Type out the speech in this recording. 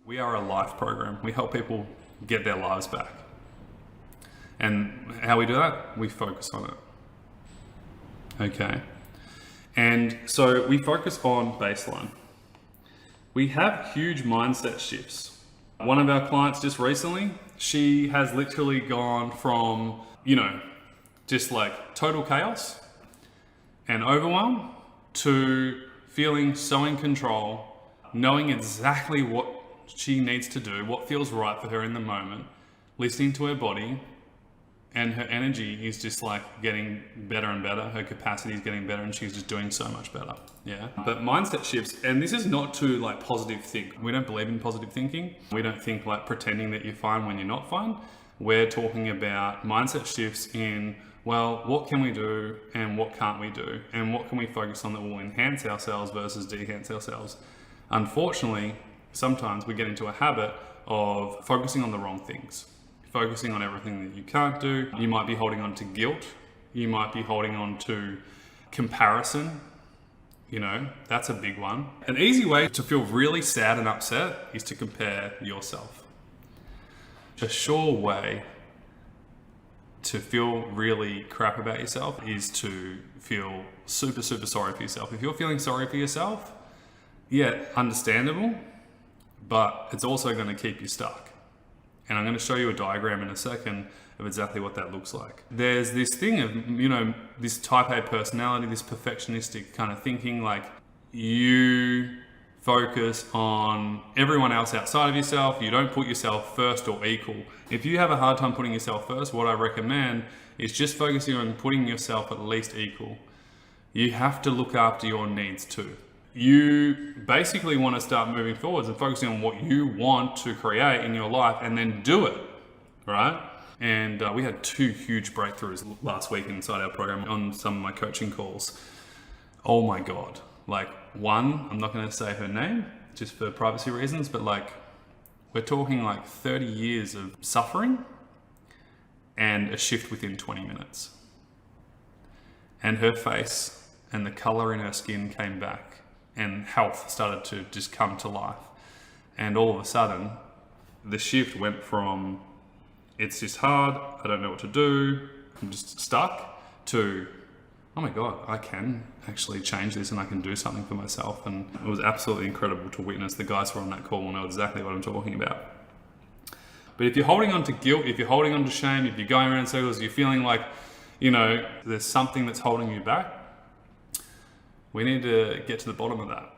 We are a life program. We help people get their lives back. And how we do that? We focus on it. Okay. And so we focus on baseline. We have huge mindset shifts. One of our clients just recently, she has literally gone from, just like total chaos and overwhelm to feeling so in control, knowing exactly what she needs to do, what feels right for her in the moment, listening to her body, and her energy is just like getting better and better. Her capacity is getting better and she's just doing so much better. Yeah. But mindset shifts, and this is not to like positive think. We don't believe in positive thinking. We don't think like pretending that you're fine when you're not fine. We're talking about mindset shifts in, well, what can we do and what can't we do? And what can we focus on that will enhance ourselves versus de-enhance ourselves? Unfortunately, sometimes we get into a habit of focusing on the wrong things. Focusing on everything that you can't do. You might be holding on to guilt. You might be holding on to comparison. That's a big one. An easy way to feel really sad and upset is to compare yourself. A sure way to feel really crap about yourself is to feel super, super sorry for yourself. If you're feeling sorry for yourself, yeah, understandable, but it's also going to keep you stuck. And I'm going to show you a diagram in a second of exactly what that looks like. There's this thing of, this type A personality, this perfectionistic kind of thinking, like you focus on everyone else outside of yourself. You don't put yourself first or equal. If you have a hard time putting yourself first, what I recommend is just focusing on putting yourself at least equal. You have to look after your needs too. You basically want to start moving forwards and focusing on what you want to create in your life and then do it, right? And we had 2 huge breakthroughs last week inside our program on some of my coaching calls. Oh my God. Like one, I'm not going to say her name just for privacy reasons, but like we're talking like 30 years of suffering and a shift within 20 minutes. And her face and the color in her skin came back. And health started to just come to life. And all of a sudden, the shift went from, it's just hard, I don't know what to do, I'm just stuck, to, oh my God, I can actually change this and I can do something for myself. And it was absolutely incredible to witness. The guys who were on that call will know exactly what I'm talking about. But if you're holding on to guilt, if you're holding on to shame, if you're going around in circles, you're feeling like, there's something that's holding you back, we need to get to the bottom of that.